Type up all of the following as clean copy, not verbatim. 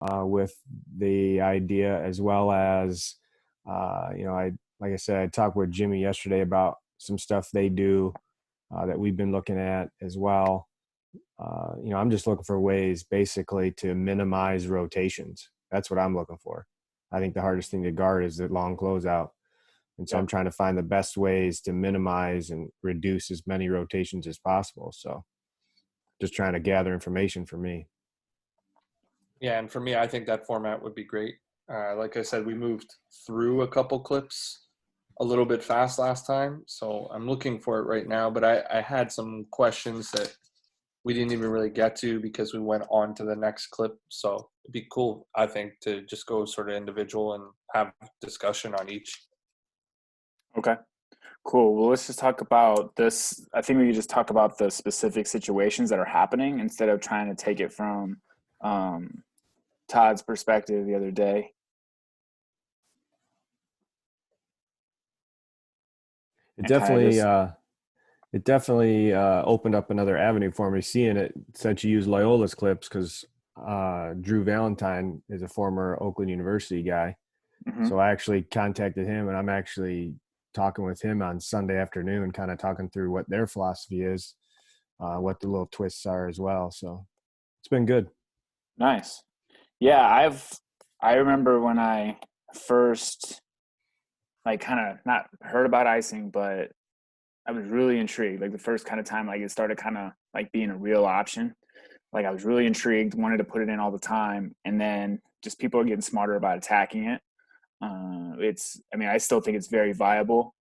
with the idea, as well as, like I said, I talked with Jimmy yesterday about some stuff they do that we've been looking at as well. I'm just looking for ways basically to minimize rotations. That's what I'm looking for. I think the hardest thing to guard is the long closeout. And so Yeah. I'm trying to find the best ways to minimize and reduce as many rotations as possible. So just trying to gather information for me. Yeah, and for me, I think that format would be great. Like I said, we moved through a couple clips a little bit fast last time, so I'm looking for it right now. But I had some questions that we didn't even really get to because we went on to the next clip. So it'd be cool, I think, to just go sort of individual and have discussion on each. Okay. Cool. Well, let's just talk about this. I think we could just talk about the specific situations that are happening instead of trying to take it from um, Todd's perspective the other day. It And kind of definitely, just, opened up another avenue for me seeing it since you use Loyola's clips, because Drew Valentine is a former Oakland University guy. mhm. So I actually contacted him, and I'm actually talking with him on Sunday afternoon, kind of talking through what their philosophy is, what the little twists are as well. So it's been good. Nice. Yeah, I remember when I first like kind of not heard about icing, but I was really intrigued. Like the first kind of time like it started kind of like being a real option. Like I was really intrigued, wanted to put it in all the time, and then just people are getting smarter about attacking it. I mean, I still think it's very viable,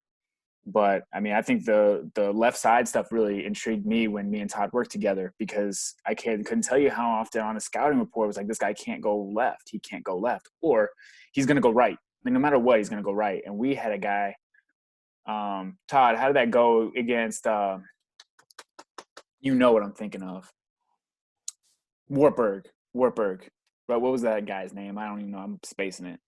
but I mean, I think the left side stuff really intrigued me when me and Todd worked together because couldn't tell you how often on a scouting report it was like this guy can't go left, he can't go left, or he's going to go right. I mean, no matter what, he's going to go right. And we had a guy, Todd. How did that go against? You know what I'm thinking of? Wartburg. But what was that guy's name? I don't even know. I'm spacing it.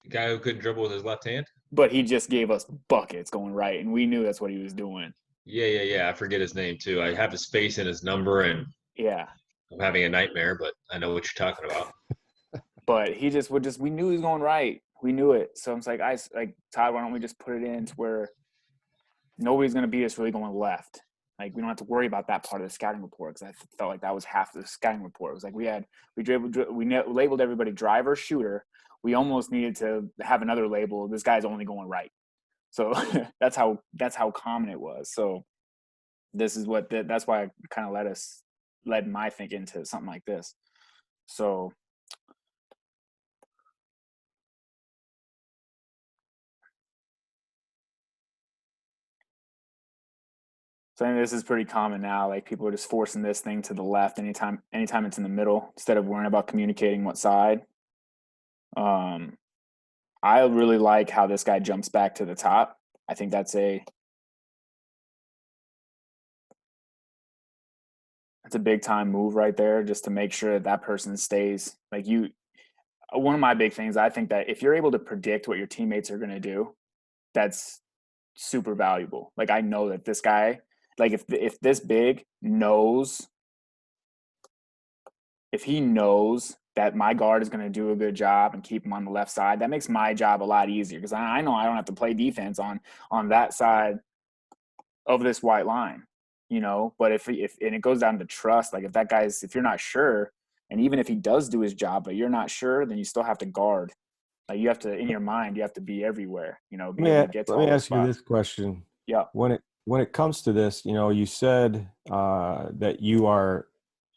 The guy who couldn't dribble with his left hand? But he just gave us buckets going right, and we knew that's what he was doing. Yeah. I forget his name too. I have his face and his number, and Yeah. I'm having a nightmare, but I know what you're talking about. But he just would we knew he was going right. We knew it. So I'm like, Todd, why don't we just put it in to where nobody's going to beat us really going left? Like, we don't have to worry about that part of the scouting report because I felt like that was half of the scouting report. It was like we labeled everybody driver, shooter. We almost needed to have another label. This guy's only going right. So that's how common it was. So this is that's why it kind of led my thinking to something like this. So I think this is pretty common now. Like people are just forcing this thing to the left anytime it's in the middle instead of worrying about communicating what side. I really like how this guy jumps back to the top. I think that's a big time move right there, just to make sure that person stays. Like you, one of my big things, I think that if you're able to predict what your teammates are going to do, that's super valuable. Like I know that this guy, like if this big knows, if he knows that my guard is going to do a good job and keep him on the left side, that makes my job a lot easier because I know I don't have to play defense on that side of this white line, But if and it goes down to trust, like if you're not sure, and even if he does do his job, but you're not sure, then you still have to guard. Like you have to, in your mind, you have to be everywhere, be able to get to Let all me those ask you spots. this question. Yeah. When it comes to this, you said that you are,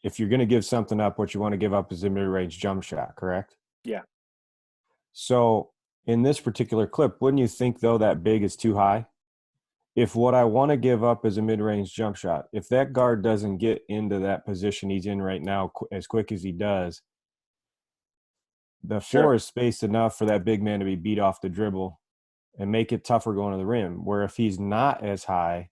if you're going to give something up, what you want to give up is a mid-range jump shot, correct? Yeah. So in this particular clip, wouldn't you think though that big is too high? If what I want to give up is a mid-range jump shot, if that guard doesn't get into that position he's in right now as quick as he does, the floor Sure. is spaced enough for that big man to be beat off the dribble and make it tougher going to the rim. Where if he's not as high,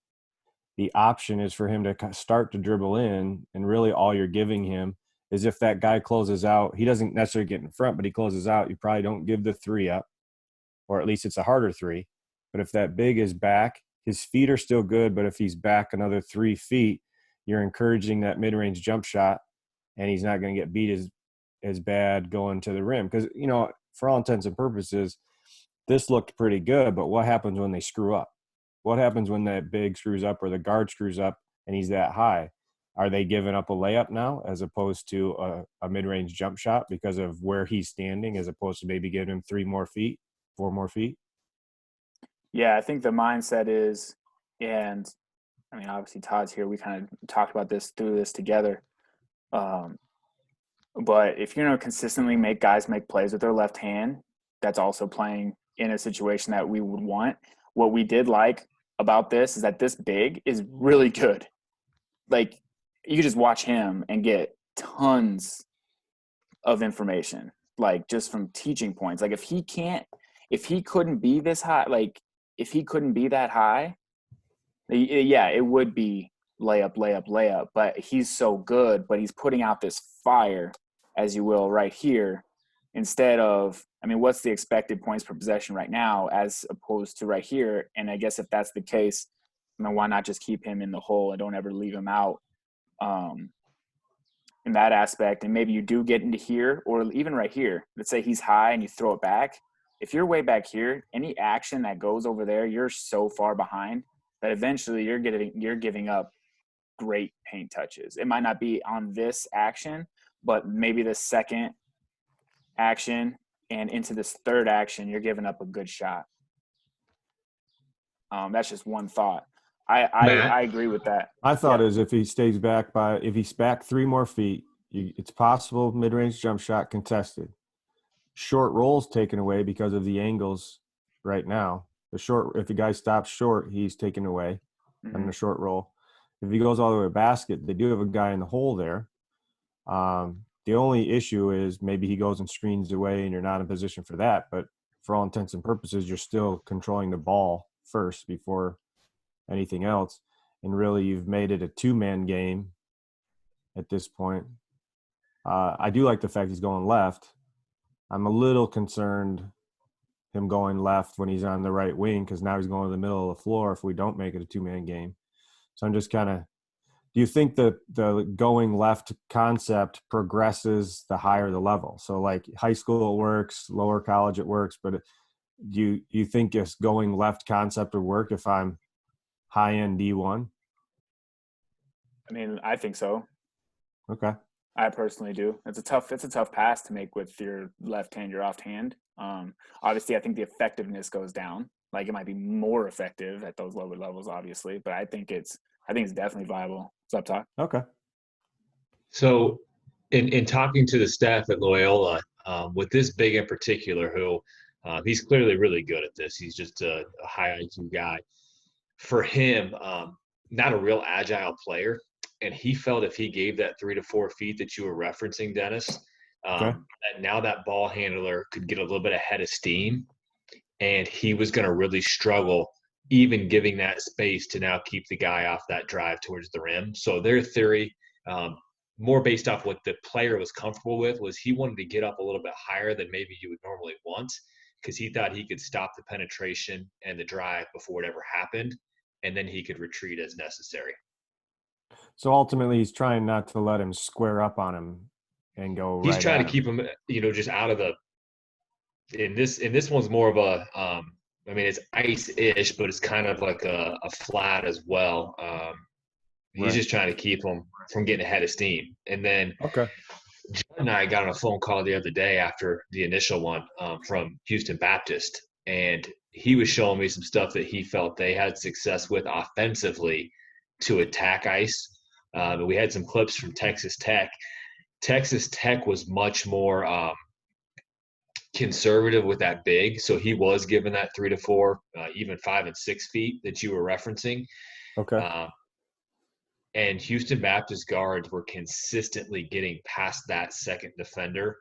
the option is for him to start to dribble in, and really all you're giving him is if that guy closes out, he doesn't necessarily get in front, but he closes out, you probably don't give the three up, or at least it's a harder three. But if that big is back, his feet are still good, but if he's back another 3 feet, you're encouraging that mid-range jump shot, and he's not going to get beat as bad going to the rim. Because, for all intents and purposes, this looked pretty good, but what happens when they screw up? What happens when that big screws up or the guard screws up and he's that high? Are they giving up a layup now as opposed to a mid-range jump shot because of where he's standing, as opposed to maybe giving him 3 more feet, 4 more feet? Yeah, I think the mindset is, and I mean, obviously Todd's here. We kind of talked about through this together. But if you're going to consistently make guys make plays with their left hand, that's also playing in a situation that we would want. What we did like about this is that this big is really good. Like, you could just watch him and get tons of information, like just from teaching points. Like if he couldn't be this high, like if he couldn't be that high, yeah, it would be layup, layup, layup. But he's so good, but he's putting out this fire, as you will, right here, instead of, I mean, what's the expected points per possession right now as opposed to right here? And I guess if that's the case, I mean, why not just keep him in the hole and don't ever leave him out in that aspect? And maybe you do get into here, or even right here. Let's say he's high and you throw it back. If you're way back here, any action that goes over there, you're so far behind that eventually you're giving up great paint touches. It might not be on this action, but maybe the second action and into this third action, you're giving up a good shot. That's just one thought. I agree with that. My thought is if he's back 3 more feet, it's possible mid-range jump shot contested. Short rolls taken away because of the angles right now. If the guy stops short, he's taken away on the short roll. If he goes all the way to basket, they do have a guy in the hole there. The only issue is maybe he goes and screens away and you're not in position for that. But for all intents and purposes, you're still controlling the ball first before anything else. And really, you've made it a 2-man game at this point. I do like the fact he's going left. I'm a little concerned him going left when he's on the right wing, because now he's going to the middle of the floor if we don't make it a 2-man game. So I'm just kind of – do you think the going left concept progresses the higher the level? So like high school it works, lower college it works, but do you think this going left concept would work if I'm high-end D1? I mean, I think so. Okay. I personally do. It's a tough pass to make with your left hand, your off hand. Obviously, I think the effectiveness goes down. Like, it might be more effective at those lower levels, obviously, but I think it's definitely viable. What's up, Todd? Okay. So, in talking to the staff at Loyola, with this big in particular, who he's clearly really good at this. He's just a high IQ guy. For him, not a real agile player. And he felt if he gave that 3 to 4 feet that you were referencing, Dennis, that now that ball handler could get a little bit ahead of steam, and he was going to really struggle even giving that space to now keep the guy off that drive towards the rim. So their theory, more based off what the player was comfortable with, was he wanted to get up a little bit higher than maybe you would normally want, because he thought he could stop the penetration and the drive before it ever happened, and then he could retreat as necessary. So ultimately, he's trying not to let him square up on him and go right. He's trying to keep him, just out of the. In this one's more of a. I mean, it's ice-ish, but it's kind of like a flat as well. He's just trying to keep him from getting ahead of steam. And then John and I got on a phone call the other day after the initial one from Houston Baptist, and he was showing me some stuff that he felt they had success with offensively to attack ice. We had some clips from Texas Tech. Texas Tech was much more conservative with that big, so he was given that 3 to 4, even 5 and 6 feet that you were referencing. Okay. And Houston Baptist guards were consistently getting past that second defender,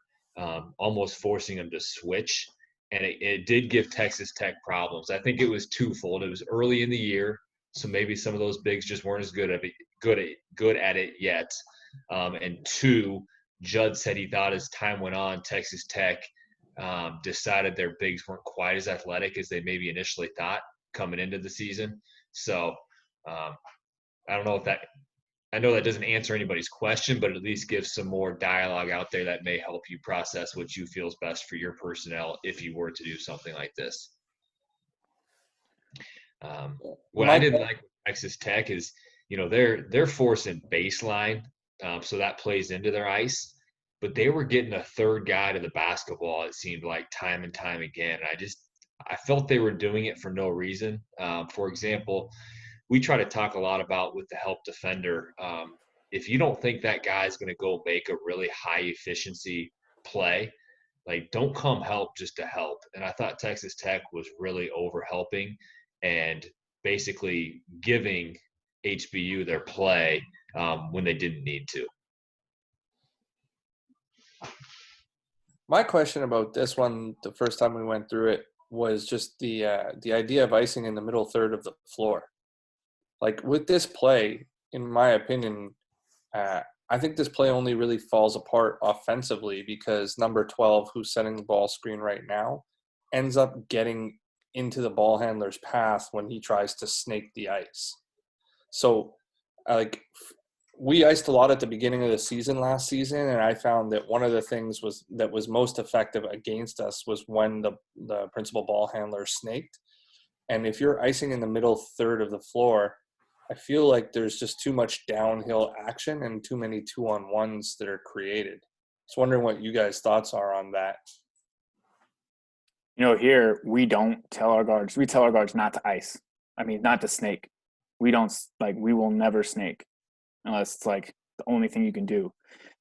almost forcing them to switch. And it did give Texas Tech problems. I think it was twofold. It was early in the year, so maybe some of those bigs just weren't as good at it yet. And 2, Judd said he thought as time went on, Texas Tech decided their bigs weren't quite as athletic as they maybe initially thought coming into the season. So I don't know if that I know that doesn't answer anybody's question, but at least gives some more dialogue out there that may help you process what you feel is best for your personnel if you were to do something like this. What I didn't like with Texas Tech is, they're forcing baseline, so that plays into their ice. But they were getting a third guy to the basketball. It seemed like time and time again. I felt they were doing it for no reason. For example, we try to talk a lot about with the help defender. If you don't think that guy is going to go make a really high efficiency play, like don't come help just to help. And I thought Texas Tech was really over helping and basically giving HBU their play when they didn't need to. My question about this one, the first time we went through it, was just the idea of icing in the middle third of the floor. Like with this play, in my opinion, I think this play only really falls apart offensively because number 12, who's setting the ball screen right now, ends up getting into the ball handler's path when he tries to snake the ice. So, like, we iced a lot at the beginning of the season last season, and I found that one of the things that was most effective against us was when the principal ball handler snaked. And if you're icing in the middle third of the floor, I feel like there's just too much downhill action and too many 2-on-1s that are created. Just wondering what you guys' thoughts are on that. Here we don't tell our guards. We tell our guards not to ice. I mean, not to snake. We don't we will never snake unless it's like the only thing you can do.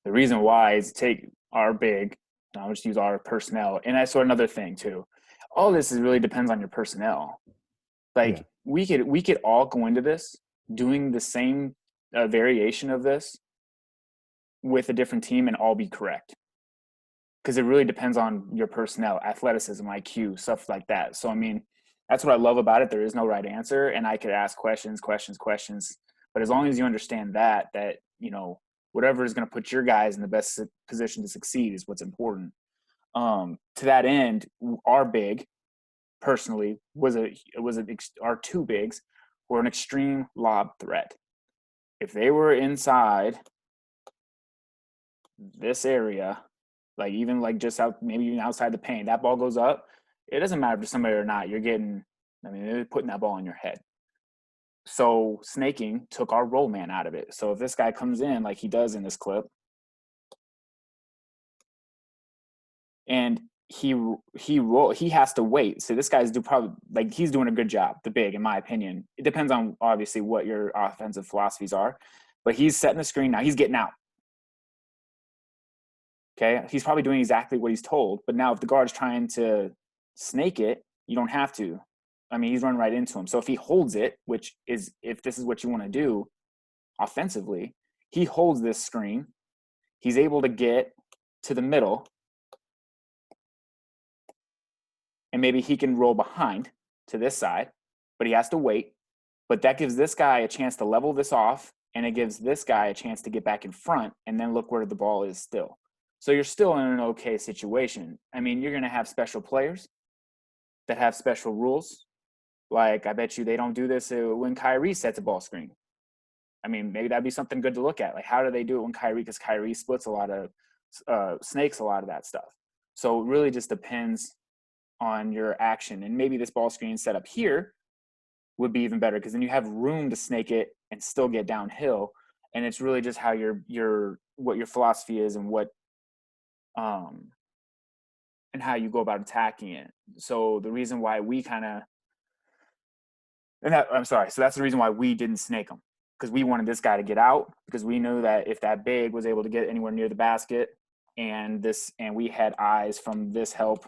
The reason why is take our big, I'll just use our personnel. And I saw another thing too. All this really depends on your personnel. We could all go into this doing the same variation of this with a different team and all be correct. Because it really depends on your personnel, athleticism, IQ, stuff like that. So, I mean, that's what I love about it. There is no right answer, and I could ask questions. But as long as you understand that whatever is going to put your guys in the best position to succeed is what's important. To that end, our big, personally, our two bigs were an extreme lob threat. If they were inside this area, like even like just out, maybe even outside the paint, that ball goes up. It doesn't matter if it's somebody or not. They're putting that ball in your head. So snaking took our roll man out of it. So if this guy comes in like he does in this clip, and he has to wait. So this guy's he's doing a good job, the big, in my opinion. It depends on obviously what your offensive philosophies are, but he's setting the screen now. He's getting out. Okay, he's probably doing exactly what he's told. But now if the guard's trying to snake it, you don't have to. I mean, he's running right into him. So if he holds it, which is if this is what you want to do offensively, he holds this screen. He's able to get to the middle. And maybe he can roll behind to this side, but he has to wait. But that gives this guy a chance to level this off, and it gives this guy a chance to get back in front and then look where the ball is still. So you're still in an okay situation. I mean, you're going to have special players that have special rules. Like, I bet you they don't do this when Kyrie sets a ball screen. I mean, maybe that'd be something good to look at. Like, how do they do it when Kyrie? Because Kyrie splits a lot of snakes, a lot of that stuff. So it really just depends on your action. And maybe this ball screen set up here would be even better because then you have room to snake it and still get downhill. And it's really just how what your philosophy is and what and how you go about attacking it. So the reason why we so that's the reason why we didn't snake them, because we wanted this guy to get out, because we knew that if that big was able to get anywhere near the basket and we had eyes from this help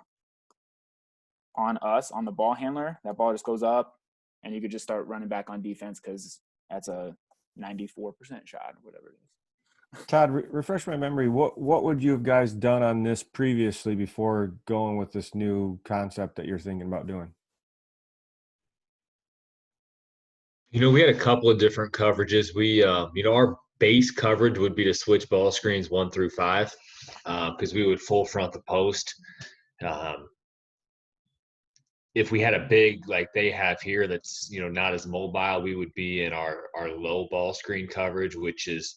on us, on the ball handler, that ball just goes up and you could just start running back on defense because that's a 94% shot, whatever it is. Todd, refresh my memory. What would you have guys done on this previously before going with this new concept that you're thinking about doing? We had a couple of different coverages. We, our base coverage would be to switch ball screens 1 through 5 because we would full front the post. if we had a big like they have here that's not as mobile, we would be in our low ball screen coverage, which is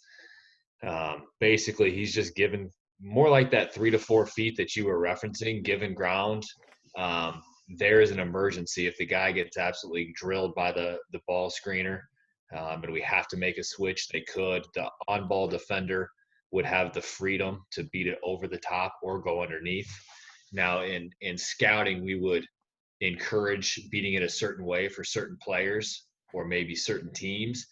basically he's just given more like that 3 to 4 feet that you were referencing, given ground. Um, there is an emergency if the guy gets absolutely drilled by the ball screener, and we have to make a switch. They could. The on-ball defender would have the freedom to beat it over the top or go underneath. Now, in scouting, we would encourage beating it a certain way for certain players or maybe certain teams.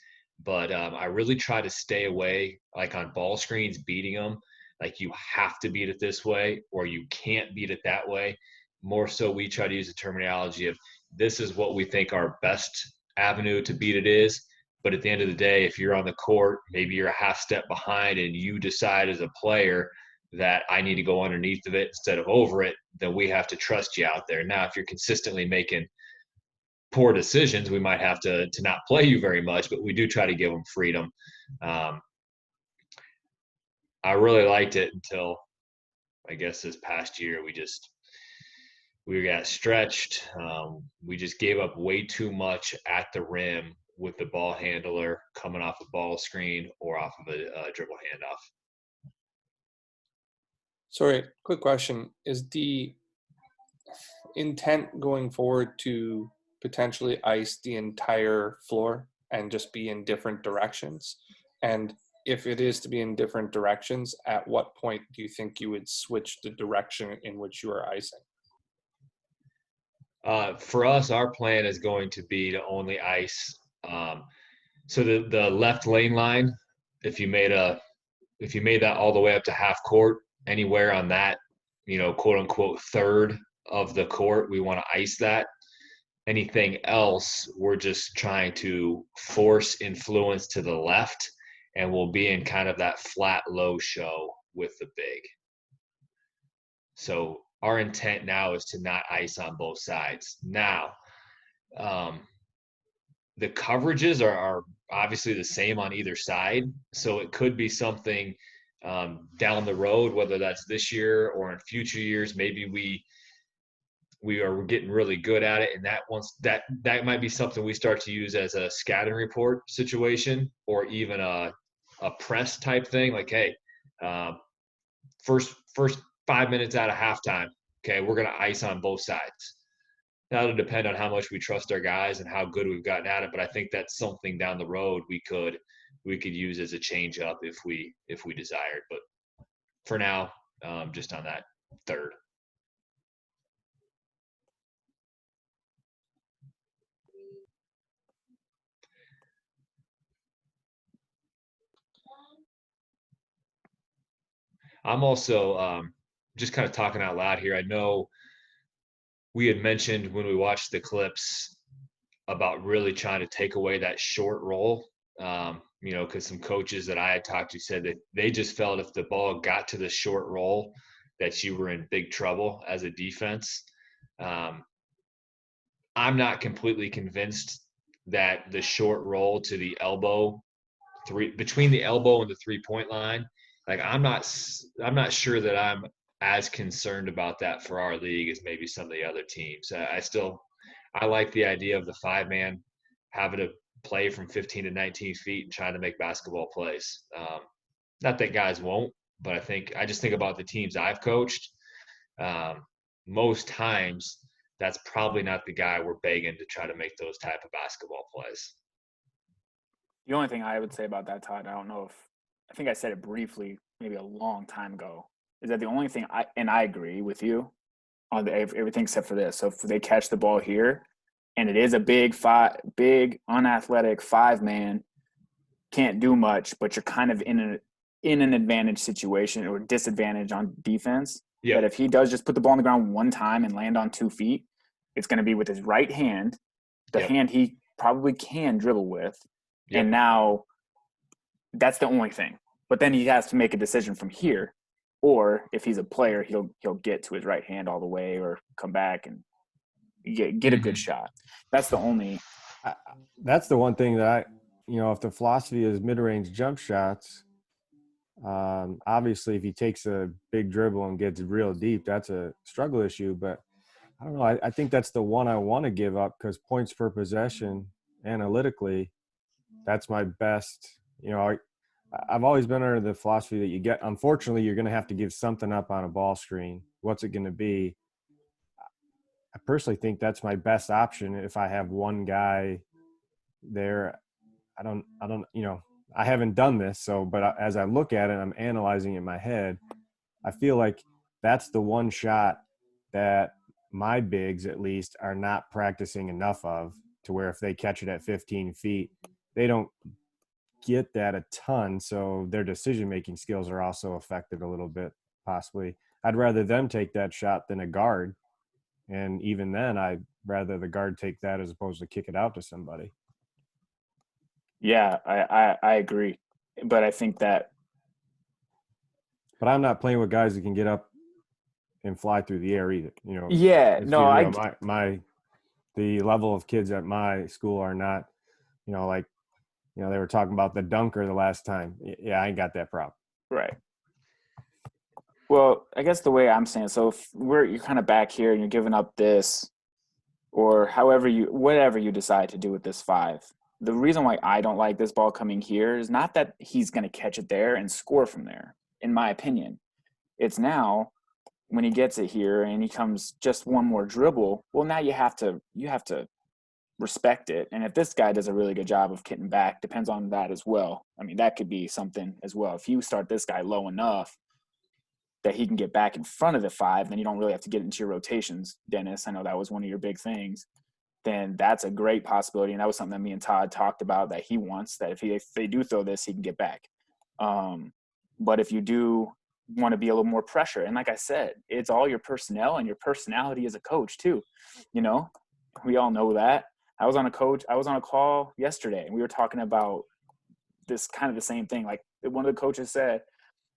But I really try to stay away, like on ball screens, beating them. Like you have to beat it this way or you can't beat it that way. More so, we try to use the terminology of this is what we think our best avenue to beat it is. But at the end of the day, if you're on the court, maybe you're a half step behind and you decide as a player that I need to go underneath of it instead of over it, then we have to trust you out there. Now, if you're consistently making poor decisions, we might have to not play you very much, but we do try to give them freedom. Um, I really liked it until I guess this past year we got stretched. We just gave up way too much at the rim with the ball handler coming off a ball screen or off of a dribble handoff. Sorry, quick question. Is the intent going forward to potentially ice the entire floor and just be in different directions? And if it is to be in different directions, at what point do you think you would switch the direction in which you are icing? For us, our plan is going to be to only ice. So the left lane line, if you made that all the way up to half court, anywhere on that, quote unquote third of the court, we want to ice that. Anything else, we're just trying to force influence to the left, and we'll be in kind of that flat low show with the big. So our intent now is to not ice on both sides. Now, the coverages are obviously the same on either side. So it could be something down the road, whether that's this year or in future years, maybe we are getting really good at it. And that might be something we start to use as a scouting report situation or even a press type thing. Like, hey, first 5 minutes out of halftime, okay, we're going to ice on both sides. That'll depend on how much we trust our guys and how good we've gotten at it. But I think that's something down the road we could use as a change up if we desired. But for now, just on that third. I'm also just kind of talking out loud here. I know we had mentioned when we watched the clips about really trying to take away that short roll. Because some coaches that I had talked to said that they just felt if the ball got to the short roll, that you were in big trouble as a defense. I'm not completely convinced that the short roll to the elbow, between the elbow and the 3-point line, like I'm not sure that I'm as concerned about that for our league as maybe some of the other teams. I like the idea of the 5-man having to play from 15 to 19 feet and trying to make basketball plays. Not that guys won't, but I just think about the teams I've coached. Most times that's probably not the guy we're begging to try to make those type of basketball plays. The only thing I would say about that, Todd, I think I said it briefly, maybe a long time ago, is that the only thing I agree with you on everything except for this. So if they catch the ball here and it is a big unathletic 5-man, can't do much, but you're kind of in an advantage situation or disadvantage on defense. Yep. That if he does just put the ball on the ground one time and land on 2 feet, it's going to be with his right hand, the hand he probably can dribble with. Yep. And now that's the only thing. But then he has to make a decision from here. Or if he's a player, he'll get to his right hand all the way or come back and get a good shot. That's the only. That's the one thing that if the philosophy is mid-range jump shots, obviously if he takes a big dribble and gets real deep, that's a struggle issue. But I don't know. I think that's the one I want to give up because points per possession analytically, that's my best. I've always been under the philosophy that you get, unfortunately, you're going to have to give something up on a ball screen. What's it going to be? I personally think that's my best option if I have one guy there. I don't, I haven't done this. So, but as I look at it, I'm analyzing it in my head. I feel like that's the one shot that my bigs, at least, are not practicing enough of to where if they catch it at 15 feet, they don't get that a ton. So their decision-making skills are also affected a little bit, possibly. I'd rather them take that shot than a guard. And even then, I'd rather the guard take that as opposed to kick it out to somebody. Yeah, I agree. But I think that. But I'm not playing with guys that can get up and fly through the air either. Yeah, let's no, be real. The level of kids at my school are not, like, they were talking about the dunker the last time. Yeah, I ain't got that problem. Right. Well, I guess the way I'm saying, so if you're kind of back here and you're giving up this, or whatever you decide to do with this 5. The reason why I don't like this ball coming here is not that he's going to catch it there and score from there, in my opinion. It's now when he gets it here and he comes just one more dribble, well, now you have to respect it. And if this guy does a really good job of getting back, depends on that as well. I mean, that could be something as well. If you start this guy low enough that he can get back in front of the 5, then you don't really have to get into your rotations, Dennis. I know that was one of your big things. Then that's a great possibility. And that was something that me and Todd talked about, that he wants, that if they do throw this, he can get back. But if you do want to be a little more pressure, and like I said, it's all your personnel and your personality as a coach too. We all know that. I was on a call yesterday and we were talking about this kind of the same thing. Like one of the coaches said,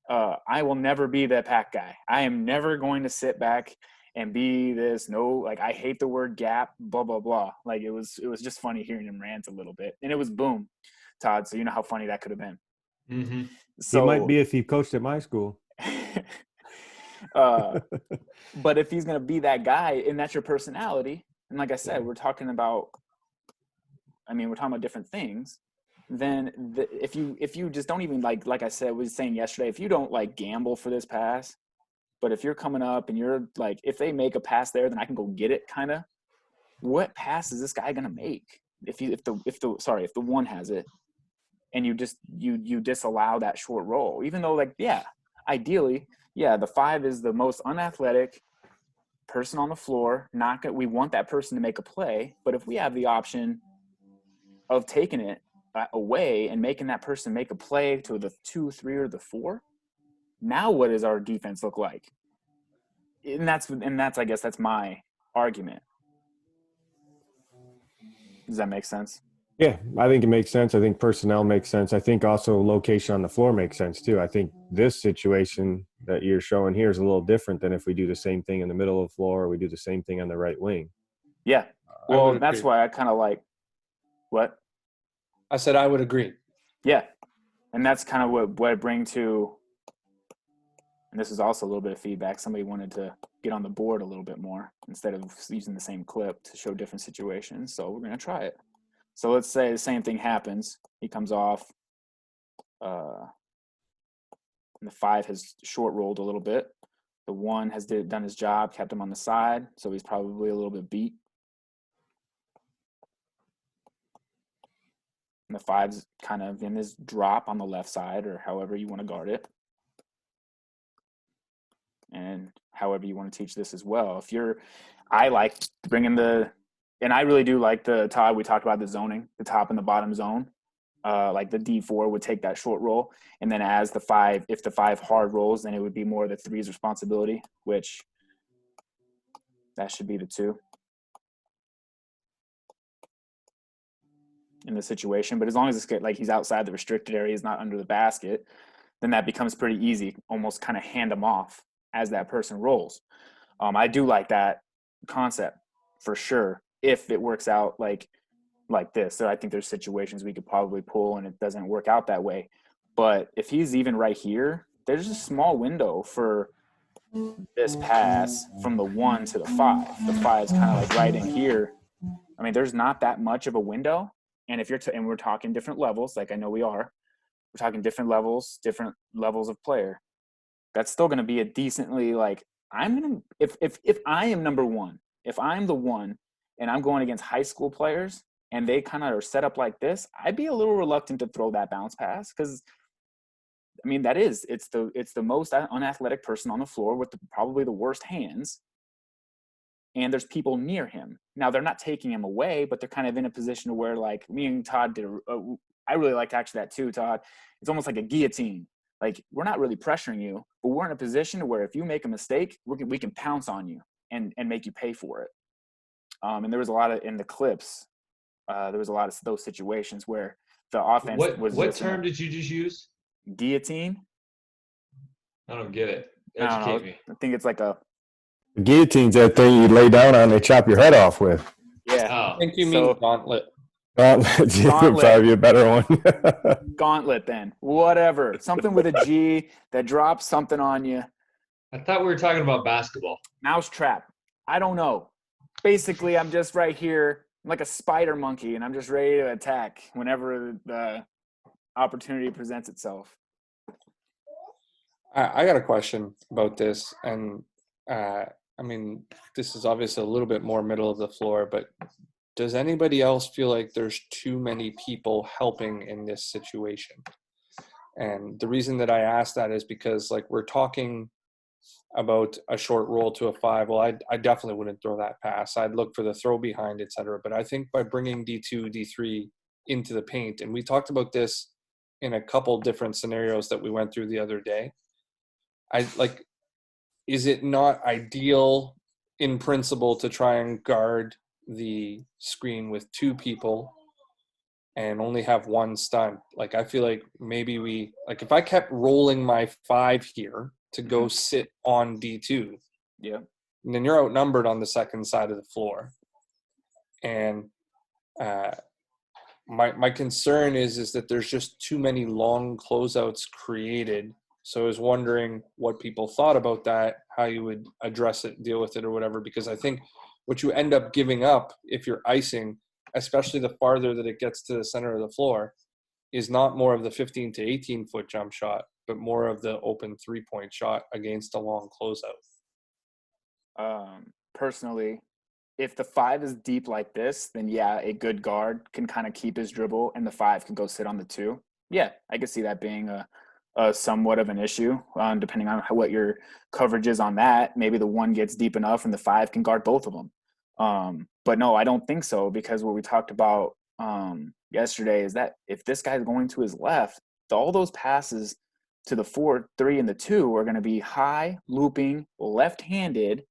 I will never be that pack guy. I am never going to sit back and be this. No, like I hate the word gap, blah, blah, blah. Like it was just funny hearing him rant a little bit, and it was boom, Todd. So you know how funny that could have been. Mm-hmm. So, he might be if he coached at my school. But if he's going to be that guy and that's your personality, and like I said, we're talking about different things. Then if you just don't even like I said, was saying yesterday, if you don't like gamble for this pass, but if you're coming up and you're like, if they make a pass there, then I can go get it. Kind of, what pass is this guy gonna make? If the one has it, and you disallow that short roll, even though ideally, the 5 is the most unathletic person on the floor. We want that person to make a play, but if we have the option of taking it away and making that person make a play to the 2, 3, or the 4, now what does our defense look like? And that's I guess that's my argument. Does that make sense? Yeah, I think it makes sense. I think personnel makes sense. I think also location on the floor makes sense too. I think this situation that you're showing here is a little different than if we do the same thing in the middle of the floor or we do the same thing on the right wing. Yeah. Well, that's why I kind of like what? I said I would agree. Yeah. And that's kind of what I bring to, and this is also a little bit of feedback. Somebody wanted to get on the board a little bit more instead of using the same clip to show different situations. So we're going to try it. So let's say the same thing happens. He comes off, and the 5 has short rolled a little bit. The 1 has done his job, kept him on the side, so he's probably a little bit beat. And the 5's kind of in this drop on the left side, or however you want to guard it. And however you want to teach this as well. I like bringing and I really do like Todd, we talked about the zoning, the top and the bottom zone. Like the D4 would take that short roll. And then if the 5 hard rolls, then it would be more the 3's responsibility, which that should be the 2 in the situation. But as long as it's like he's outside the restricted area, he's not under the basket, then that becomes pretty easy, almost kind of hand them off as that person rolls. I do like that concept for sure. If it works out like this, so I think there's situations we could probably pull and it doesn't work out that way. But if he's even right here, there's a small window for this pass from the 1 to the 5. The 5 is kind of like right in here. I mean, there's not that much of a window. And if you're and we're talking different levels, like I know we are, we're talking different levels of player. That's still going to be a decently like I'm going to if I am number 1, if I'm the one and I'm going against high school players and they kind of are set up like this, I'd be a little reluctant to throw that bounce pass because I mean it's the most unathletic person on the floor with probably the worst hands, and there's people near him. Now they're not taking him away, but they're kind of in a position where like me and Todd did. I really liked actually that too, Todd. It's almost like a guillotine. Like we're not really pressuring you, but we're in a position where if you make a mistake, we can pounce on you and make you pay for it. And there was a lot of in the clips. There was a lot of those situations where the offense was. What term did you just use? Guillotine. I don't get it. I don't Educate know. me. I think it's like a Guillotine's that thing you lay down on, they chop your head off with. yeah. Oh, I think you mean gauntlet. Gauntlet. Gauntlet. Probably a better one. Gauntlet then. Whatever. Something with a G that drops something on you. I thought we were talking about basketball. Mousetrap. I don't know. Basically, I'm just right here like a spider monkey, and I'm just ready to attack whenever the opportunity presents itself. I got a question about this, and I mean, this is obviously a little bit more middle of the floor, but does anybody else feel like there's too many people helping in this situation? And the reason that I ask that is because, like, we're talking about a short roll to a 5. Well, I definitely wouldn't throw that pass. I'd look for the throw behind, et cetera. But I think by bringing D2, D3 into the paint, and we talked about this in a couple different scenarios that we went through the other day, is it not ideal in principle to try and guard the screen with 2 people and only have 1 stunt? Like, I feel like maybe if I kept rolling my 5 here to go sit on D2, yeah, and then you're outnumbered on the second side of the floor. And my concern is that there's just too many long closeouts created. So I was wondering what people thought about that, how you would address it, deal with it, or whatever, because I think what you end up giving up if you're icing, especially the farther that it gets to the center of the floor, is not more of the 15 to 18-foot jump shot, but more of the open 3-point shot against a long closeout. Personally, if the 5 is deep like this, then yeah, a good guard can kind of keep his dribble and the 5 can go sit on the 2. Yeah, I could see that being a somewhat of an issue, depending on what your coverage is on that. Maybe the 1 gets deep enough and the 5 can guard both of them. But no, I don't think so, because what we talked about yesterday is that if this guy's going to his left, all those passes to the 4, 3, and the 2 are going to be high, looping, left-handed,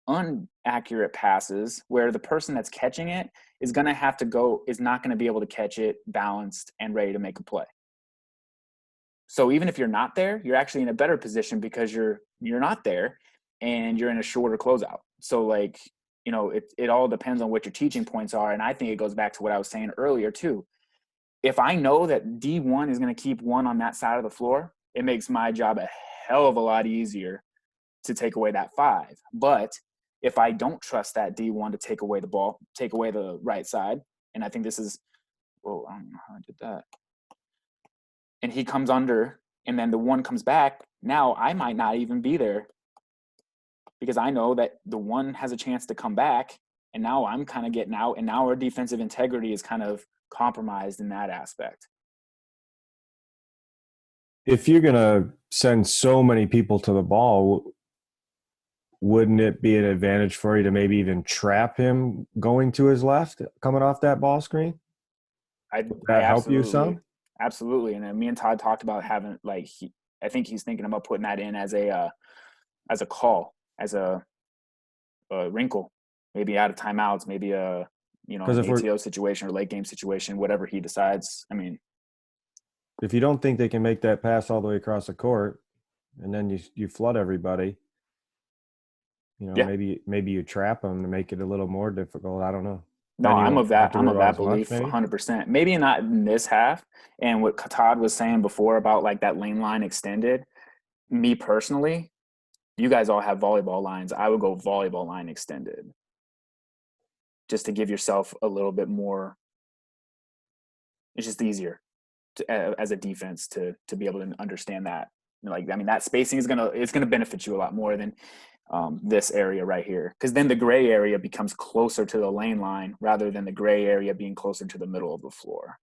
inaccurate passes where the person that's catching it is going to have to go, is not going to be able to catch it balanced and ready to make a play. So even if you're not there, you're actually in a better position because you're not there and you're in a shorter closeout. So like, you know, it all depends on what your teaching points are. And I think it goes back to what I was saying earlier too. If I know that D1 is going to keep 1 on that side of the floor, it makes my job a hell of a lot easier to take away that 5. But if I don't trust that D1 to take away the ball, take away the right side, and I think this is, well, I don't know how I did that. And he comes under, and then the 1 comes back, now I might not even be there because I know that the 1 has a chance to come back, and now I'm kind of getting out, and now our defensive integrity is kind of compromised in that aspect. If you're going to send so many people to the ball, wouldn't it be an advantage for you to maybe even trap him going to his left, coming off that ball screen? Would that help you some? Absolutely. And me and Todd talked about having, like, I think he's thinking about putting that in as a call, as a wrinkle, maybe out of timeouts, maybe an ATO situation or late game situation, whatever he decides. I mean, if you don't think they can make that pass all the way across the court, and then you flood everybody, you know, maybe you trap them to make it a little more difficult. I don't know. No, I'm of that belief, 100%. Maybe not in this half. And what Todd was saying before about like that lane line extended, me personally, You guys all have volleyball lines. I would go volleyball line extended, just to give yourself a little bit more. It's just easier as a defense to be able to understand that. Like, I mean, that spacing is gonna benefit you a lot more than this area right here, because then the gray area becomes closer to the lane line rather than the gray area being closer to the middle of the floor.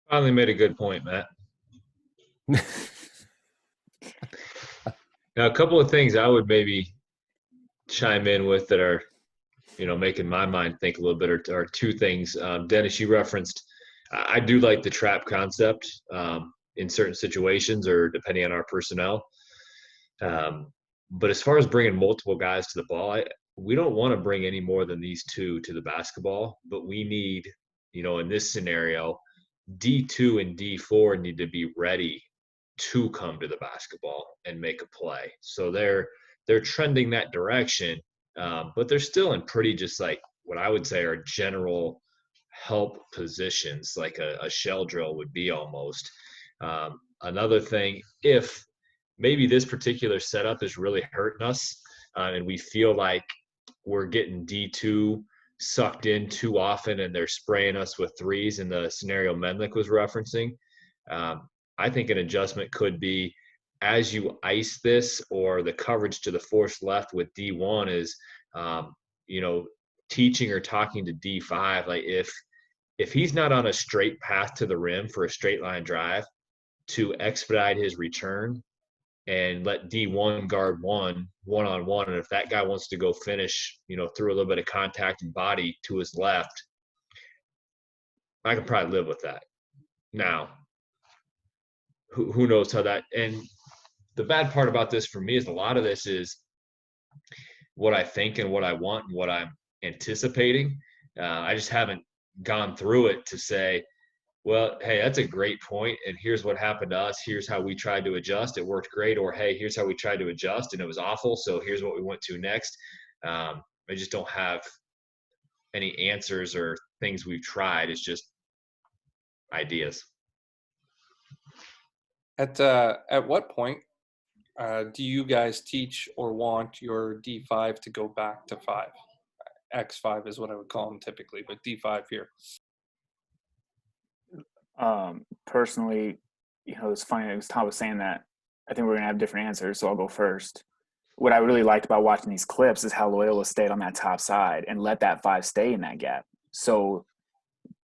Finally made a good point, Matt. Now, a couple of things I would maybe chime in with that are, making my mind think a little bit are two things. Dennis, you referenced, I do like the trap concept in certain situations or depending on our personnel. But as far as bringing multiple guys to the ball, we don't want to bring any more than these two to the basketball, but we need, in this scenario, D2 and D4 need to be ready to come to the basketball and make a play. So they're trending that direction, but they're still in pretty just like what I would say are general help positions, like a shell drill would be almost. Another thing, if maybe this particular setup is really hurting us and we feel like we're getting D2 sucked in too often and they're spraying us with threes in the scenario Menlik was referencing, I think an adjustment could be as you ice this, or the coverage to the force left with D1 is, teaching or talking to D5. Like if he's not on a straight path to the rim for a straight line drive, to expedite his return and let D1 guard one-on-one. And if that guy wants to go finish, through a little bit of contact and body to his left, I can probably live with that. Now, who knows how that, and the bad part about this for me is a lot of this is what I think and what I want and what I'm anticipating. I just haven't gone through it to say, well, hey, that's a great point, and here's what happened to us. Here's how we tried to adjust. It worked great. Or, hey, here's how we tried to adjust, and it was awful. So here's what we went to next. I just don't have any answers or things we've tried. It's just ideas. At what point do you guys teach or want your D5 to go back to 5? X5 is what I would call them typically, but D5 here. Personally, it's funny. It was Tom was saying that. I think we're gonna have different answers, so I'll go first. What I really liked about watching these clips is how Loyola stayed on that top side and let that 5 stay in that gap. So,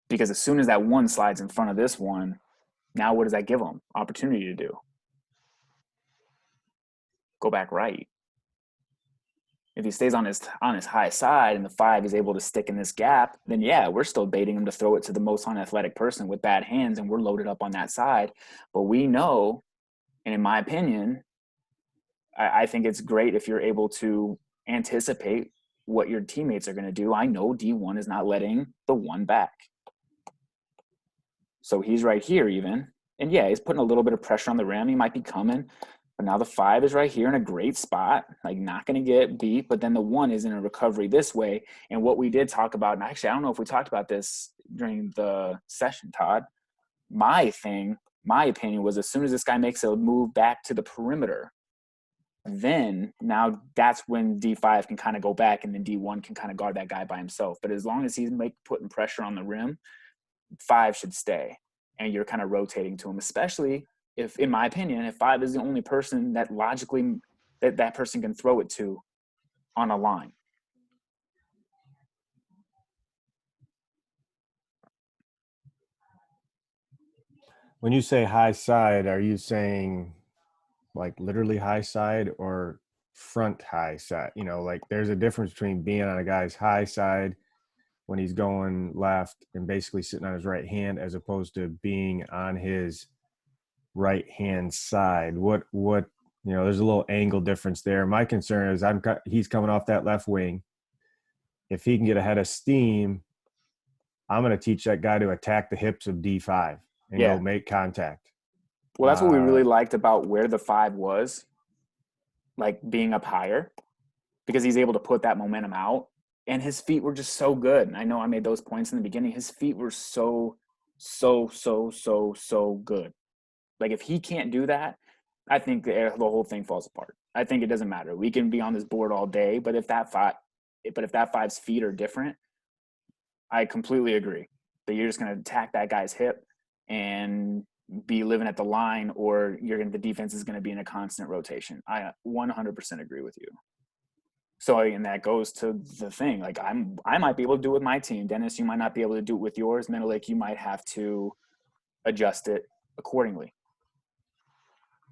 because as soon as that 1 slides in front of this one, now what does that give them? Opportunity to do? Go back right. If he stays on his high side and the 5 is able to stick in this gap, then yeah, we're still baiting him to throw it to the most unathletic person with bad hands, and we're loaded up on that side. But we know, and in my opinion, I think it's great if you're able to anticipate what your teammates are going to do. I know D1 is not letting the 1 back. So he's right here even. And yeah, he's putting a little bit of pressure on the rim. He might be coming. But now the 5 is right here in a great spot, like not going to get beat. But then the 1 is in a recovery this way. And what we did talk about, and actually, I don't know if we talked about this during the session, Todd. My opinion was, as soon as this guy makes a move back to the perimeter, then now that's when D5 can kind of go back, and then D1 can kind of guard that guy by himself. But as long as he's putting pressure on the rim, 5 should stay, and you're kind of rotating to him, especially if, in my opinion, if 5 is the only person that logically that person can throw it to on a line. When you say high side, are you saying like literally high side or front high side? Like there's a difference between being on a guy's high side when he's going left and basically sitting on his right hand, as opposed to being on his right hand side. What there's a little angle difference there. My concern is he's coming off that left wing. If he can get ahead of steam, I'm going to teach that guy to attack the hips of D5 and go make contact. Well, that's what we really liked about where the 5 was, like being up higher, because he's able to put that momentum out, and his feet were just so good. And I know I made those points in the beginning. His feet were so good. Like if he can't do that, I think the whole thing falls apart. I think it doesn't matter. We can be on this board all day, but if that five's feet are different, I completely agree that you're just going to attack that guy's hip and be living at the line, or the defense is going to be in a constant rotation. I 100% agree with you. So, and that goes to the thing. Like I might be able to do it with my team. Dennis, you might not be able to do it with yours. Menelik, you might have to adjust it accordingly.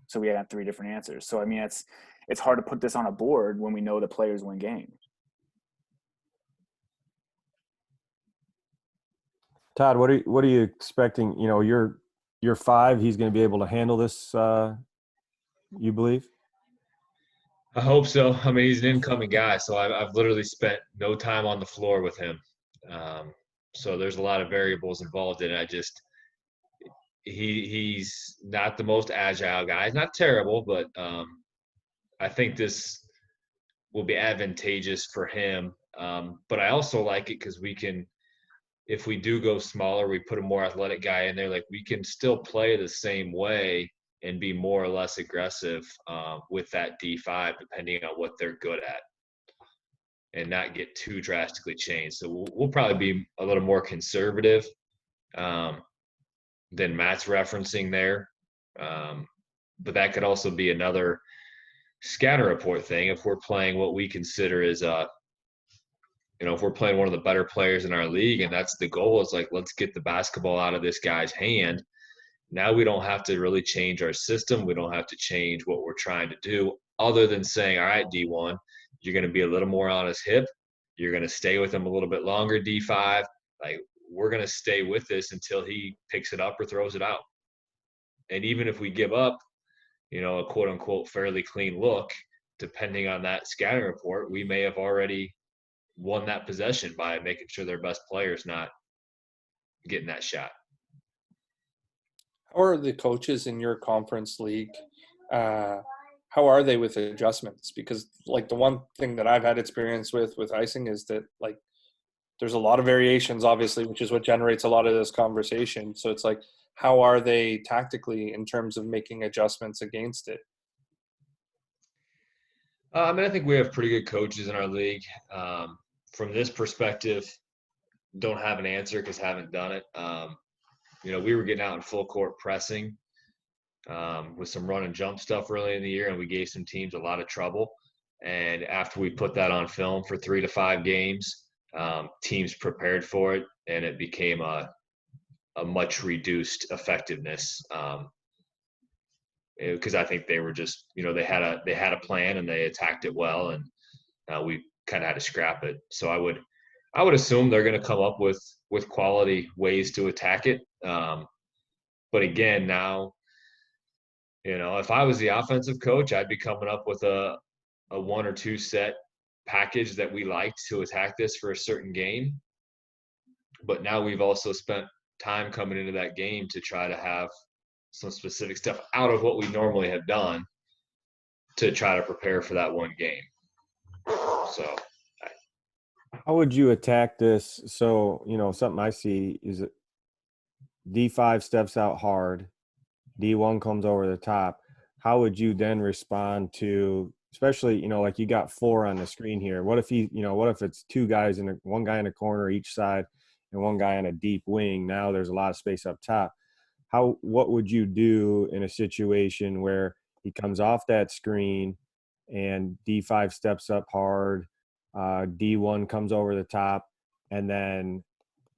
So we have 3 different answers. So I mean, it's hard to put this on a board when we know the players win games. Todd, what are you expecting? You know, you're 5. He's going to be able to handle this. You believe? I hope so. I mean, he's an incoming guy, so I've literally spent no time on the floor with him. So there's a lot of variables involved in it. He's not the most agile guy. He's not terrible, but I think this will be advantageous for him. But I also like it because we can, if we do go smaller, we put a more athletic guy in there. Like we can still play the same way and be more or less aggressive with that D5, depending on what they're good at, and not get too drastically changed. So we'll probably be a little more conservative than Matt's referencing there. But that could also be another scatter report thing if we're playing what we consider as if we're playing one of the better players in our league, and that's the goal, is like, let's get the basketball out of this guy's hand. Now we don't have to really change our system. We don't have to change what we're trying to do, other than saying, all right, D1, you're going to be a little more on his hip. You're going to stay with him a little bit longer, D5. Like, we're going to stay with this until he picks it up or throws it out. And even if we give up, a quote unquote fairly clean look, depending on that scouting report, we may have already won that possession by making sure their best player's not getting that shot. How are the coaches in your conference league? How are they with adjustments? Because like the one thing that I've had experience with icing is that like there's a lot of variations, obviously, which is what generates a lot of this conversation. So it's like, how are they tactically in terms of making adjustments against it? I mean, I think we have pretty good coaches in our league. From this perspective, don't have an answer because haven't done it. We were getting out in full court pressing with some run and jump stuff early in the year, and we gave some teams a lot of trouble. And after we put that on film for 3 to 5 games, teams prepared for it, and it became a much reduced effectiveness. Because I think they were just, they had a plan and they attacked it well, and we kind of had to scrap it. So I would assume they're going to come up with quality ways to attack it. But again, now, if I was the offensive coach, I'd be coming up with a 1 or 2 set package that we liked to attack this for a certain game. But now we've also spent time coming into that game to try to have some specific stuff out of what we normally have done to try to prepare for that one game. So how would you attack this? So, something I see is that D5 steps out hard, D1 comes over the top. How would you then respond to, especially, like you got 4 on the screen here. What if what if it's 2 guys one guy in a corner each side and one guy on a deep wing? Now there's a lot of space up top. What would you do in a situation where he comes off that screen and D5 steps up hard, D1 comes over the top, and then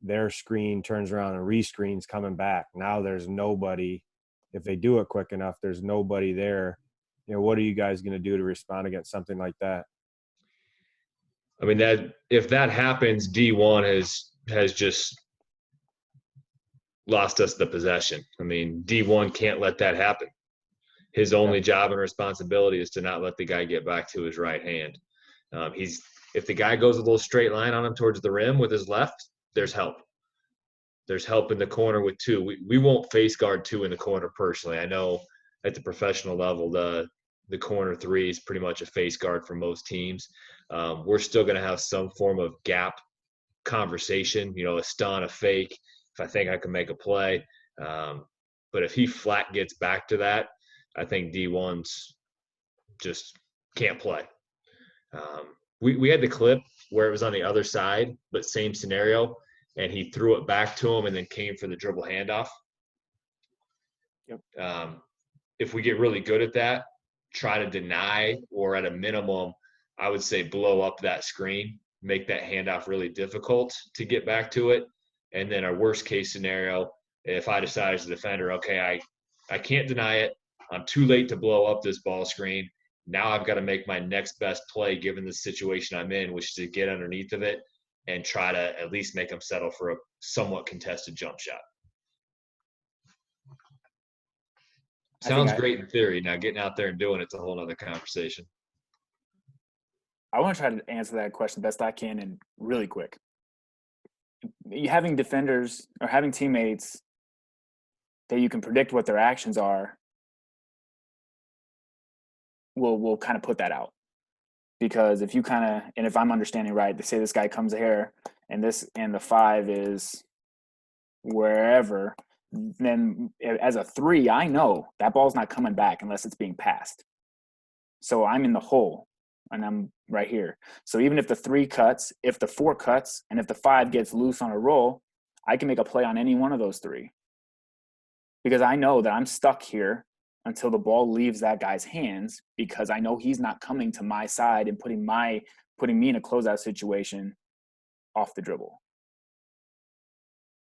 their screen turns around and rescreens coming back? Now there's nobody. If they do it quick enough, there's nobody there. What are you guys going to do to respond against something like that? I mean, that if that happens, D1 has just lost us the possession. I mean, D1 can't let that happen. His only job and responsibility is to not let the guy get back to his right hand. If the guy goes a little straight line on him towards the rim with his left, there's help. There's help in the corner with 2. We won't face guard 2 in the corner personally. I know at the professional level, the corner 3 is pretty much a face guard for most teams. We're still going to have some form of gap conversation, a stun, a fake, if I think I can make a play. But if he flat gets back to that, I think D1s just can't play. We had the clip where it was on the other side, but same scenario, and he threw it back to him and then came for the dribble handoff. Yep. If we get really good at that, try to deny, or at a minimum, I would say blow up that screen, make that handoff really difficult to get back to it. And then our worst case scenario, if I decide as a defender, okay, I can't deny it. I'm too late to blow up this ball screen. Now I've got to make my next best play given the situation I'm in, which is to get underneath of it and try to at least make them settle for a somewhat contested jump shot. Sounds great in theory. Now getting out there and doing it's a whole other conversation. I want to try to answer that question best I can and really quick. Having defenders or having teammates that you can predict what their actions are will kind of put that out. Because if you kind of, and if I'm understanding right, they say this guy comes here and the 5 is wherever, then as a 3, I know that ball's not coming back unless it's being passed. So I'm in the hole and I'm right here. So even if the 3 cuts, if the 4 cuts, and if the 5 gets loose on a roll, I can make a play on any one of those 3. Because I know that I'm stuck here until the ball leaves that guy's hands, because I know he's not coming to my side and putting me in a closeout situation off the dribble.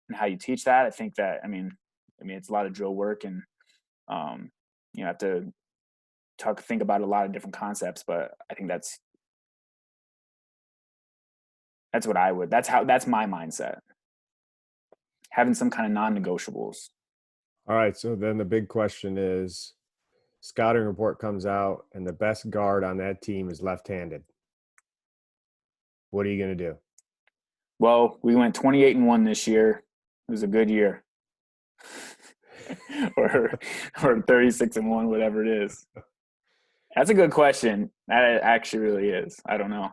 And how you teach that, I think that, I mean, it's a lot of drill work, and you have to think about a lot of different concepts, but I think that's what I would, that's my mindset. Having some kind of non-negotiables. All right, so then the big question is, scouting report comes out and the best guard on that team is left-handed. What are you going to do? Well, we went 28-1 this year. It was a good year. or 36-1, whatever it is. That's a good question. That actually really is. I don't know.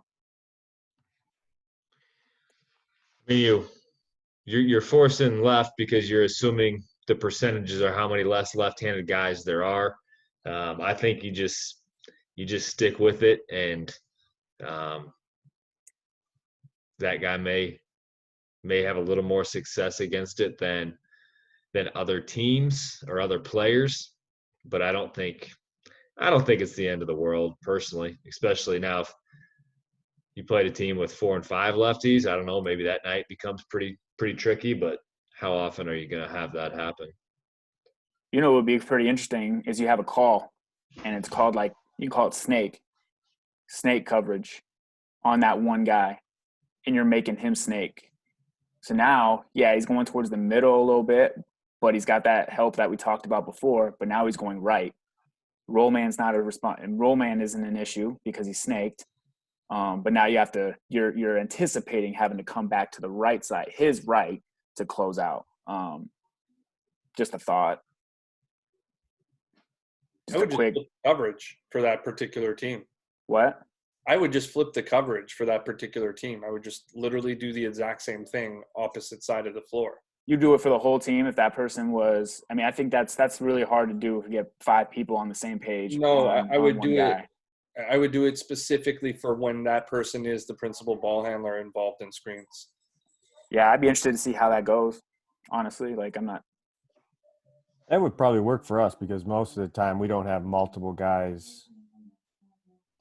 I mean, you're forcing left because you're assuming the percentages are how many less left-handed guys there are. I think you just stick with it, and that guy may have a little more success against it than other teams or other players. But I don't think it's the end of the world personally, especially now if you played a team with 4 and 5 lefties. I don't know, maybe that night becomes pretty tricky, but how often are you going to have that happen? You know what would be pretty interesting is you have a call, and it's called, like, you call it snake coverage on that one guy, and you're making him snake. So now, yeah, he's going towards the middle a little bit, but he's got that help that we talked about before, but now he's going right. Roll man's not a response, and roll man isn't an issue because he's snaked. But now you're anticipating having to come back to the right side, his right, to close out. Just a thought. I would just flip coverage for that particular team. What? I would just flip the coverage for that particular team. I would just literally do the exact same thing, opposite side of the floor. You do it for the whole team if that person was – I mean, I think that's really hard to do if you get 5 people on the same page. No, I would do it. I would do it specifically for when that person is the principal ball handler involved in screens. Yeah, I'd be interested to see how that goes, honestly. Like, I'm not – That would probably work for us because most of the time we don't have multiple guys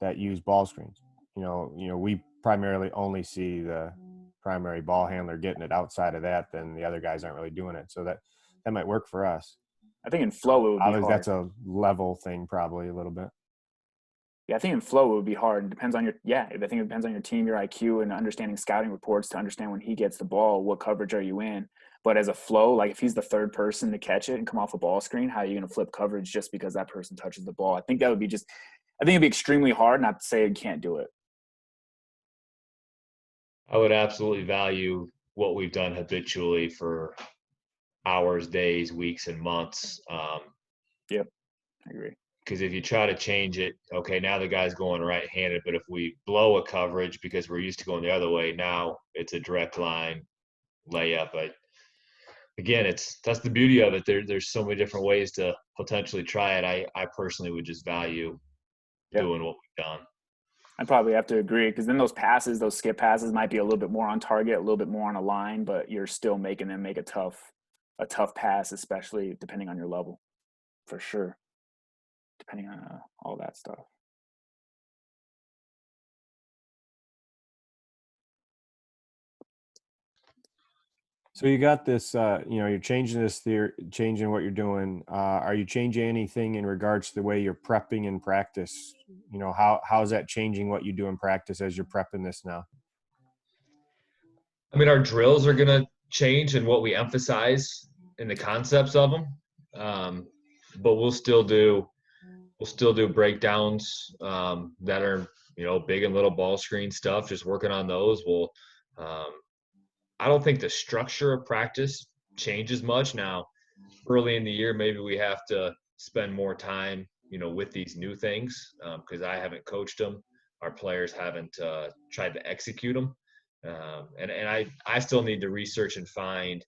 that use ball screens. You know, we primarily only see the primary ball handler getting it. Outside of that, then the other guys aren't really doing it. So that might work for us. I think in flow it would be hard. That's a level thing probably a little bit. Yeah, I think in flow it would be hard. It depends on I think it depends on your team, your IQ, and understanding scouting reports to understand when he gets the ball, what coverage are you in. But as a flow, like if he's the third person to catch it and come off a ball screen, how are you going to flip coverage just because that person touches the ball? I think it'd be extremely hard, not to say you can't do it. I would absolutely value what we've done habitually for hours, days, weeks, and months. Yep, I agree. Because if you try to change it, okay, now the guy's going right-handed, but if we blow a coverage because we're used to going the other way, now it's a direct line layup. again, that's the beauty of it. There's so many different ways to potentially try it. I personally would just value doing what we've done. I probably have to agree, because then those skip passes might be a little bit more on target, a little bit more on a line, but you're still making them make a tough pass, especially depending on your level, for sure. Depending on all that stuff. So you got this, you're changing changing what you're doing. Are you changing anything in regards to the way you're prepping in practice? How is that changing what you do in practice as you're prepping this now? I mean, our drills are going to change and what we emphasize in the concepts of them. But we'll still do breakdowns that are, big and little ball screen stuff, just working on those. I don't think the structure of practice changes much now. Early in the year, maybe we have to spend more time, with these new things because I haven't coached them. Our players haven't tried to execute them. And I still need to research and find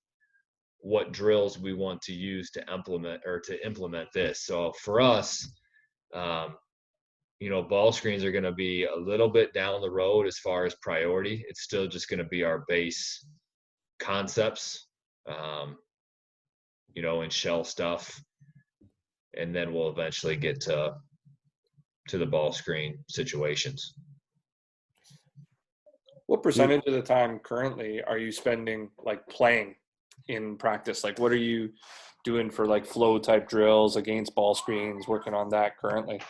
what drills we want to use to implement this. So for us, ball screens are going to be a little bit down the road as far as priority. It's still just going to be our base concepts, and shell stuff. And then we'll eventually get to the ball screen situations. What percentage of the time currently are you spending like playing in practice? Like what are you doing for like flow type drills against ball screens, working on that currently?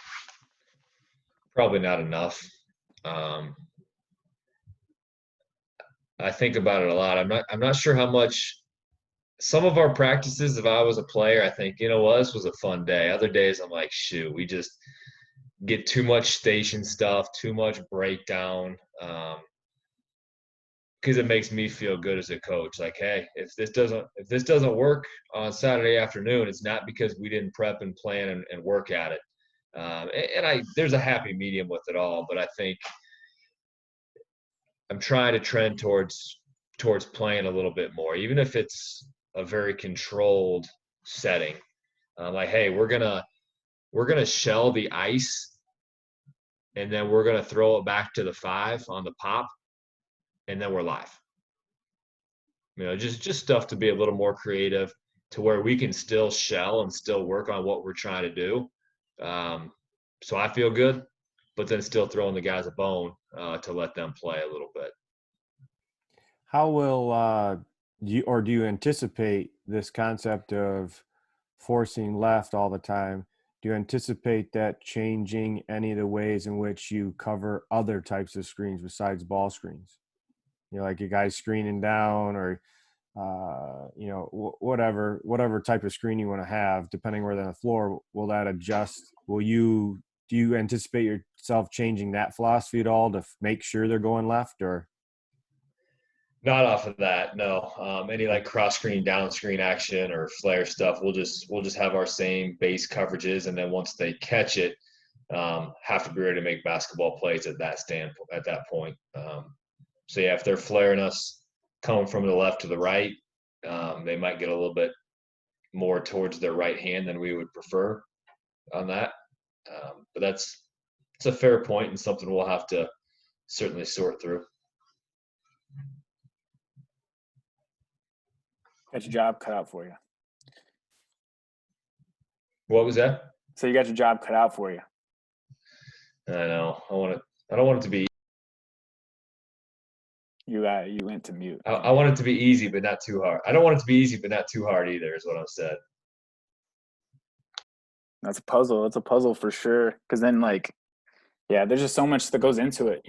Probably not enough. I think about it a lot. I'm not sure how much. Some of our practices, if I was a player, I think, this was a fun day. Other days I'm like, shoot, we just get too much station stuff, too much breakdown. Because it makes me feel good as a coach. Like, hey, if this doesn't work on Saturday afternoon, it's not because we didn't prep and plan and work at it. There's a happy medium with it all, but I think I'm trying to trend towards playing a little bit more, even if it's a very controlled setting. Like, hey, we're gonna shell the ice, and then we're gonna throw it back to the 5 on the pop, and then we're live. Just stuff to be a little more creative, to where we can still shell and still work on what we're trying to do. So I feel good, but then still throwing the guys a bone to let them play a little bit. How will do you anticipate this concept of forcing left all the time? Do you anticipate that changing any of the ways in which you cover other types of screens besides ball screens? Like a guy screening down, or whatever type of screen you want to have, depending where they're on the floor. Will that adjust? Do you anticipate yourself changing that philosophy at all to make sure they're going left, or? Not off of that, no. Any like cross screen, down screen action or flare stuff, we'll just have our same base coverages, and then once they catch it, have to be ready to make basketball plays at that point. So yeah, if they're flaring us coming from the left to the right, they might get a little bit more towards their right hand than we would prefer on that. But it's a fair point and something we'll have to certainly sort through. Got your job cut out for you. What was that? So you got your job cut out for you. I know. I don't want it to be. You went to mute. I want it to be easy, but not too hard. I don't want it to be easy, but not too hard either, is what I've said. That's a puzzle. It's a puzzle for sure. Because then, there's just so much that goes into it,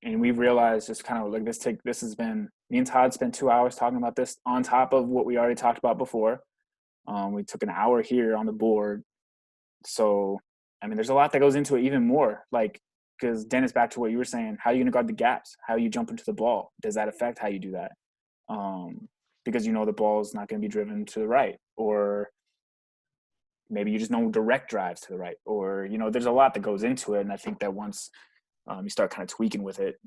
and we've realized just kind of like this has been, me and Todd spent 2 hours talking about this on top of what we already talked about before. We took an hour here on the board. So, I mean, there's a lot that goes into it even more. Because Dennis, back to what you were saying, how are you going to guard the gaps? How you jump into the ball? Does that affect how you do that? Because the ball is not going to be driven to the right, or maybe you just know direct drives to the right, or there's a lot that goes into it. And I think that once you start kind of tweaking with it.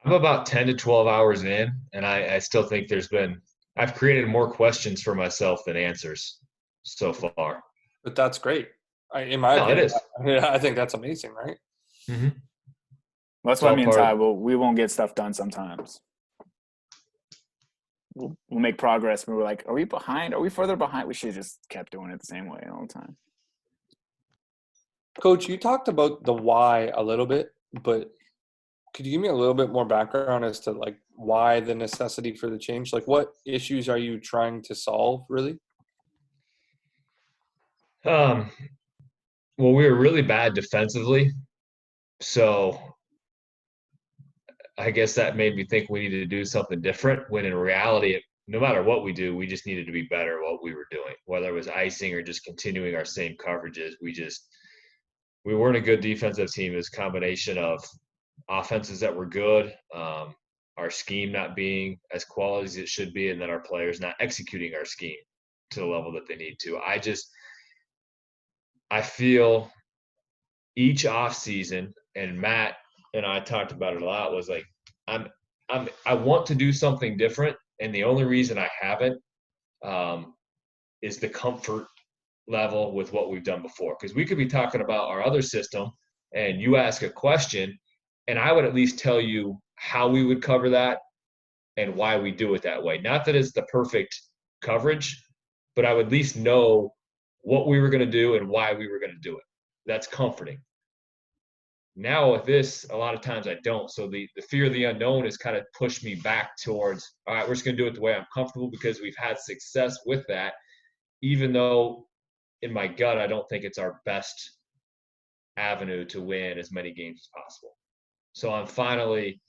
I'm about 10 to 12 hours in, and I still think there's been I've created more questions for myself than answers so far. But that's great. In my No, it opinion, is. I think that's amazing, right? Mm-hmm. Well, that's It's why all me and part Ty, of. we won't get stuff done sometimes. We'll make progress. We're like, are we behind? Are we further behind? We should have just kept doing it the same way all the time. Coach, you talked about the why a little bit, but could you give me a little bit more background as to like why the necessity for the change? Like what issues are you trying to solve really? Well, we were really bad defensively, so I guess that made me think we needed to do something different. When in reality, no matter what we do, we just needed to be better at what we were doing, whether it was icing or just continuing our same coverages. We weren't a good defensive team. It was a combination of offenses that were good, our scheme not being as quality as it should be, and then our players not executing our scheme to the level that they need to. I feel each off season, and Matt and I talked about it a lot, was like, I want to do something different, and the only reason I haven't is the comfort level with what we've done before. Because we could be talking about our other system, and you ask a question, and I would at least tell you how we would cover that and why we do it that way. Not that it's the perfect coverage, but I would at least know what we were going to do and why we were going to do it. That's comforting. Now with this, a lot of times I don't. So the fear of the unknown has kind of pushed me back towards, all right, we're just going to do it the way I'm comfortable because we've had success with that, even though in my gut, I don't think it's our best avenue to win as many games as possible. So I'm finally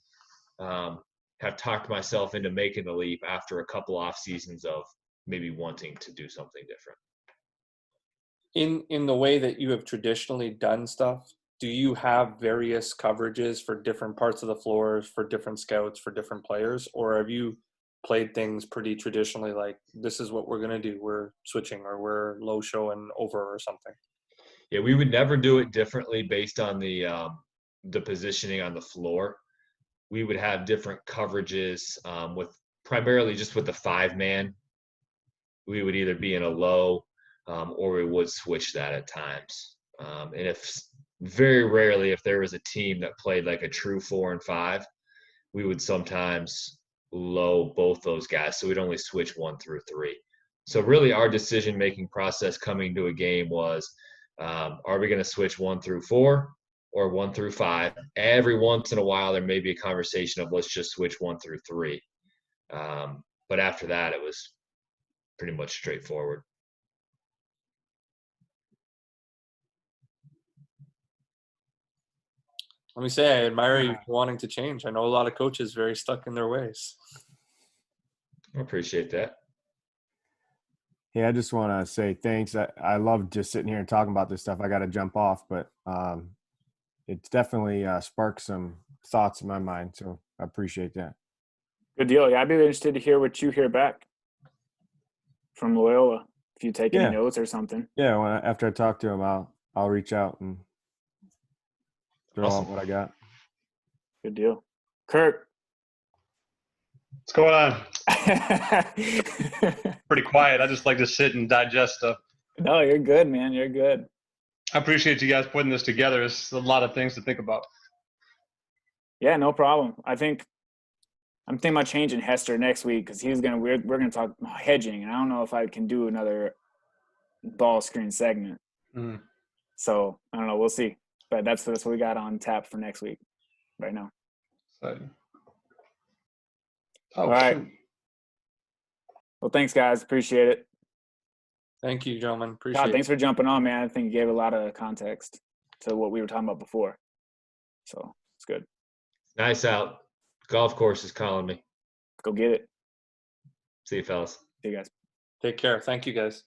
have talked myself into making the leap after a couple off seasons of maybe wanting to do something different. In the way that you have traditionally done stuff, do you have various coverages for different parts of the floors, for different scouts, for different players, or have you played things pretty traditionally, like this is what we're going to do, we're switching, or we're low show and over or something? Yeah, we would never do it differently based on the positioning on the floor. We would have different coverages with primarily just with the 5-man. We would either be in a low or we would switch that at times. And if very rarely, if there was a team that played like a true 4 and 5, we would sometimes low both those guys. So we'd only switch 1 through 3. So really our decision-making process coming to a game was, are we going to switch 1 through 4 or 1 through 5? Every once in a while, there may be a conversation of let's just switch 1 through 3. But after that, it was pretty much straightforward. Let me say, I admire you for wanting to change. I know a lot of coaches very stuck in their ways. I appreciate that. Yeah, I just want to say thanks. I love just sitting here and talking about this stuff. I got to jump off, but it's definitely sparked some thoughts in my mind. So I appreciate that. Good deal. Yeah, I'd be interested to hear what you hear back from Loyola. If you take any notes or something. Yeah, after I talk to him, I'll reach out and throw Awesome. out what I got. Good deal. Kurt. What's going on? Pretty quiet. I just like to sit and digest stuff. No, you're good, man. You're good. I appreciate you guys putting this together. It's a lot of things to think about. Yeah, no problem. I'm thinking about changing Hester next week because we're gonna talk hedging, and I don't know if I can do another ball screen segment. So I don't know. We'll see. But that's what we got on tap for next week, right now. Exciting. All right. Well, thanks, guys. Appreciate it. Thank you, gentlemen. Appreciate it. Thanks for jumping on, man. I think you gave a lot of context to what we were talking about before. So it's good. Nice out. Golf course is calling me. Go get it. See you, fellas. See you guys. Take care. Thank you, guys.